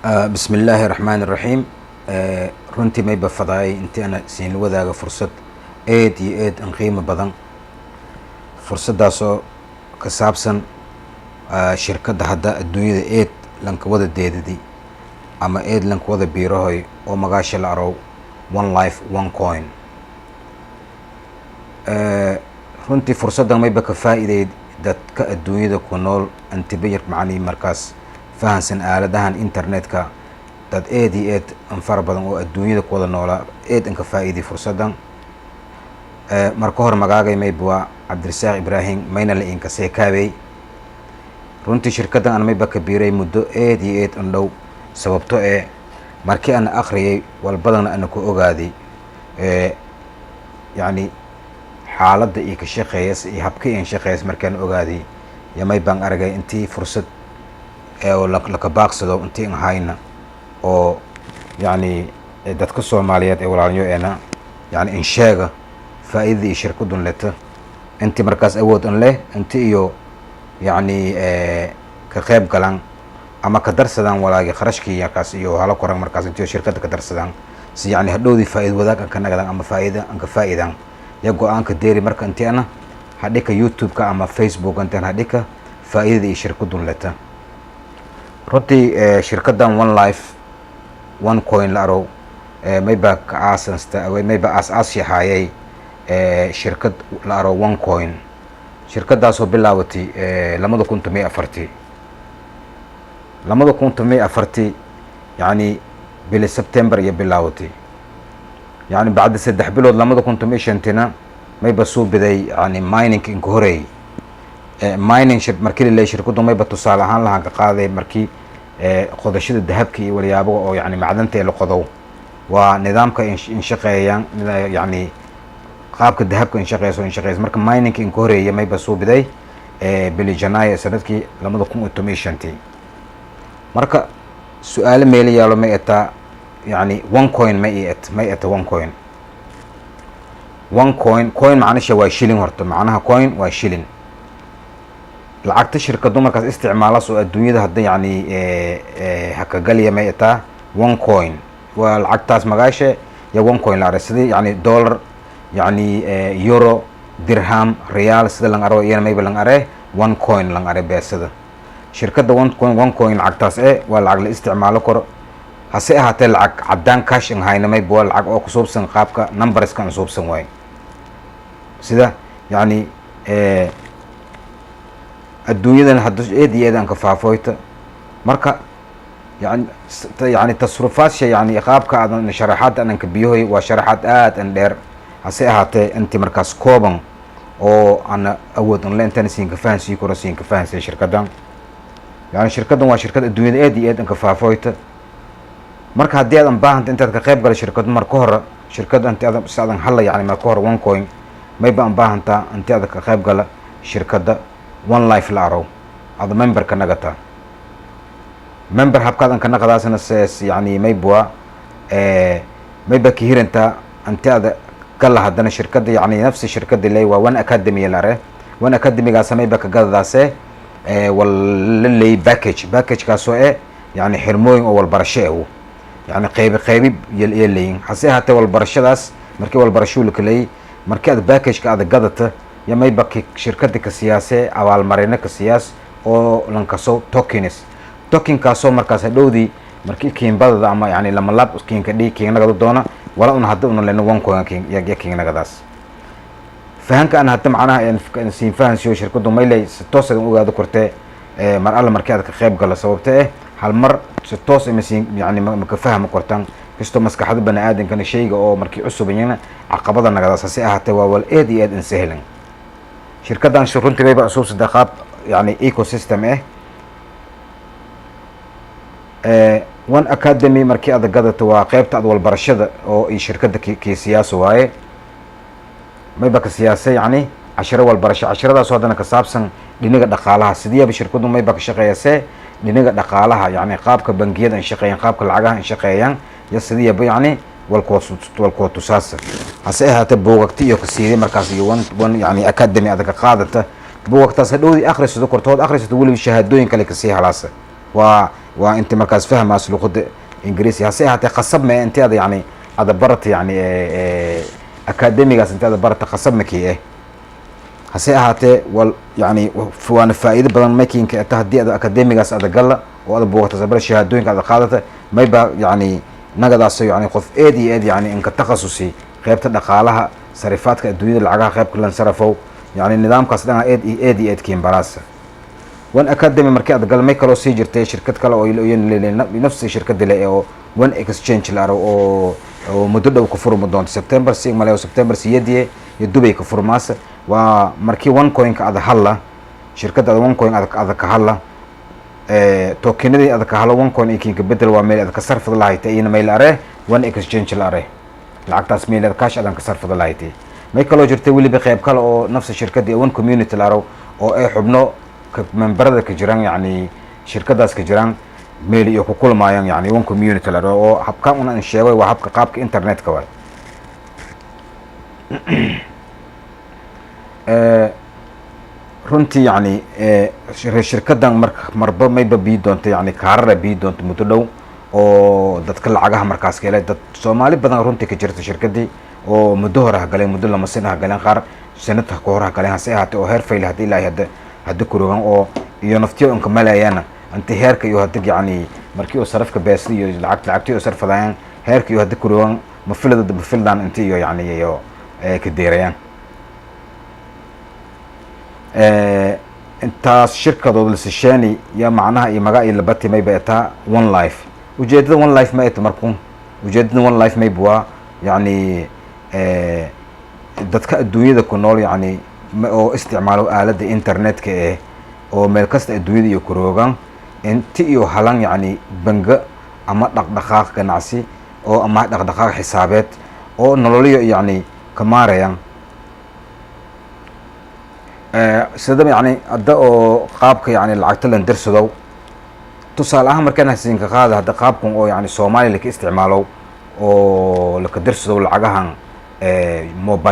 بسم الله الرحمن الرحيم. runtii may bafadaayay intii ana siin wadaaga fursad aad iyo aad an qiimo badan, fursadaasoo ka saabsan shirkadda hadda adduunyada aad lanka wada deedadi ama aad lanka wada biirahoy oo magaasha la arow one life one coin. runtii fursaddan mayba ka faa'iideyd dadka adduunyada ku nool antibayar macanii markaas fahansan aaladahan internetka, dad aad iyo aad an fara badan oo adduunyada ku wada noolaa aad an ka faa'iiday fursaddan. marka hore magaagay mayba waa cabdirasaaq ibraahim mayna la inka seekaabey. runtii shirkaddan aan mayba ka biiray muddo aad iyo aad an dhow, sababto markii ana akhriyay walbadana ana ku ogaaday yacni xaaladda iyo ka shaqeeyas iyo habka iyan shaqeeyas markaan ogaaday yo may baan aragay intii fursad oo laka baaqsado intii an hayna oo yacni dadka soomaaliyeed ee walaalnyoena yacni in sheega faa'iidada iyo shirkadun leta intii markaas awood an leh inti iyo yacni ka qayb galan ama ka darsadaan walaagi kharashkii yakaas iyo hala koran markaas intii shirkadda ka darsadaan si yacni hadhowdii faa'iid wadaag an ka nagadaan ama faa'iida an ka faa'iidaan ya go-aanka deeri marka intii ana hadhika youtube-ka ama facebook intaan hadhika faa'iidada iyo shirkadun leta. runtii shirkaddan one life one coin la arow mayba ka aasansta mayba aas yahaayay shirkad la arow one coin. shirkaddaasoo bilaabatay 2014 2014 yacni bili sebtembar iyo bilaawatay, yacni bacda 3 bilood 2015 mayba soo biday yani mining inka horeeyay. mining markii la leeyahay shirkaddu mayba tusaale ahaan lahaan ka qaaday markii qodashada dahabka iyo waliyaabaha oo yani macdanta ee la qodow waa nidaamka in shaqeeyaan yani qaabka dahabka in shaqeeyso marka mining inka horeeyay mayba soo biday bili janaayo sanadkii 2015. marka su-aalo meelo yaalo may ataa yani one coin may ata one coin. one coin macnasha waa shilin, horta macnaha coin waa shilin. lacagta shirkaddu markaas isticmaalas oo adduunyada hadda yani hakagalya may ataa one coin. waa lacagtaas magaasha ya one coin la aray sidii yani dollar yani euro dirham real sida lang aro iyana mayba lang are one coin lang are beesada. shirkadda one coin lacagtaas waa lacag la isticmaalo karo, hase ahaatee lacag caddaan cash an hayna mayba waa lacag oo kusuubsan qaabka numberska an suubsan waayo sida yani adduunyadan hadda aad iyo aad an ka faafoyta. marka yani tasrufaasha yani qaabka adan sharaxaadda anan ka biyahoy waa sharaxaad aad an dheer, hase ahaatee intii markaas kooban oo ana awood an le intaan siinka fahansii karo siinka fahansay shirkaddan. yani shirkaddan waa shirkad adduunyada aad iyo aad an ka faafoyta. marka haddii aadan baahanta intaad ka qayb gala shirkaddu marka hore shirkadda inti adan si adan halla yani marka hore one coin mayba an baahantaa intii adan ka qayb gala shirkadda one life la arow ada member ka nagataa. member habkaadan ka naqadaasna sees yani mayba mayba ka hirantaa inti ada gala haddana shirkadda yani nafsi shirkadda ley waa one academy la are. one academygaasa mayba ka gadadaase wala ley packagekaasoo yani xirmooyin oo walbarasho yani qaybi leeyihin. hase ahaatee walbarashadaas markii walbarasho laka leeyay markii aad packageka aada gadata ya mayba shirkadda ka siyaasee abaalmarino ka siyaas oo lankaso tokenkaasoo markaas hadhowdii markii kiinbadada ama yani lamalaab kiinka dhii kiinagada doona wala un hadda una lena one coin ya kiinagadaas. fahanka an hadda macnaha siin fahansiyo shirkaddu maylay si toos adan ogaado kortee mar alla markii aad ka qayb galo sababta hal mar si toos ima siin yani maka fahmi kortaan kastoo maskaxda bani aadankana shayga oo markii cusubanyana caqabada nagadaas. hase ahaatee waa wal aad iyo aad in sahlan. shirkaddan runtii mayba cusub saddex qaab yani ecosystem one academy markii aad gadato waa qaybta ad walbarashada oo iyo shirkadda kii siyaaso waaye mayba ka siyaasay yani cashiro walbarasho. casharadaasoo haddana ka saabsan dhinaga dhaqaalaha sidiiyaba shirkaddu mayba ka shaqeeyase dhinaga dhaqaalaha yani qaabka bangiyada in shaqeeyaan qaabka lacagaha in shaqeeyaan iyo sidiiyaba yani walkuwa tusaasa. hase ahaatee buugagti iyo ka siiday markaas iyo one yani academy aad ka qaadata buugagtaas hadhowdii akhrisato kortood akhrisato weliba shahaadooyin kale kasii halaasa waa waa inta markaas fahmaas luqada ingiriisi hase ahaatee khasab ma inta ada yani ada barata yani akademigaas inta ada barata khasab makii hase ahaatee wal yani waana faa'iido badan makiinka ta haddii ada akademigaas ada galla oo ada buugata sabra shahaadooyinka ada qaadata mayba yani nagadaas yani qof eed iyo eed yani inka takhasusi qaybta dhaqaalaha sarifaadka adduunyada lacagaha qaybka lan sarafow yani nidaamkaas dhan eed iyo eed kiin baraasa wan academy markii ad galmay kaloo sii jirtay shirkad kale oo nafsi shirkad leh oo one exchange la aro oo muddo dhow ka furmo doonto September si malayo September siyadii iyo Dubai ka furmaasa waa markii one coin ka ada halla shirkadda one coin ada ka halla tokenadii ada ka halla one coin ikin ka bedel waa meel ada ka sarfad lahayd ayna meel are one exchange la are lacagtaas meel cash adan ka sarfad lahayd may kaloo jirtay waliba qayb kale oo nafsi shirkadda one community la aro oo ay xubno memberada ka jiraan yani shirkadaas ka jiraan meel iyo ku kulmayaan yani one community la aro oo habka una sheegay waa habka qaabka internetka waa runtii yani shirkadan marba mayba bii doonto yani kaarara bii doonto muddo dhow oo dadka lacagaha markaas keelay dad Soomaali badan runtii ka jirta shirkadii oo muddo hore galeen muddo lama sano galeen qaar sanadka ka hor galeen hase ahaatee oo heer fayl hadii ilaahay hadda kurogan oo iyo naftiyo in kamalayana inta heerka iyo hadda yani markii oo sarafka beesli iyo lacagtii oo sarfadayaan heerka iyo hadda kurogan ma fildan inta iyo yani iyo ka deerayaan intaas shirkadooda la sisheeni ya macnaha iyo magaca iyo labati may beeta one life ujeedada one life ma eto markuu ujeedada one life may buwa yani dadka adduunyada ku nool yani oo isticmaalo aalada internetka oo meel kasta adduunyada iyo kuroogan inta iyo halan yani banga ama dhaqdhaqaaq ganacsi oo ama dhaqdhaqaaq xisaabeed oo nololiyo yani kamaarayaan sida yani hadda oo qaabka yani lacagta lan dirsado tusaale ahaan markaan hasiinka qaada hadda qaabkan oo yani Soomaaliya la ka isticmaalo oo la ka dirsado lacagahan mobile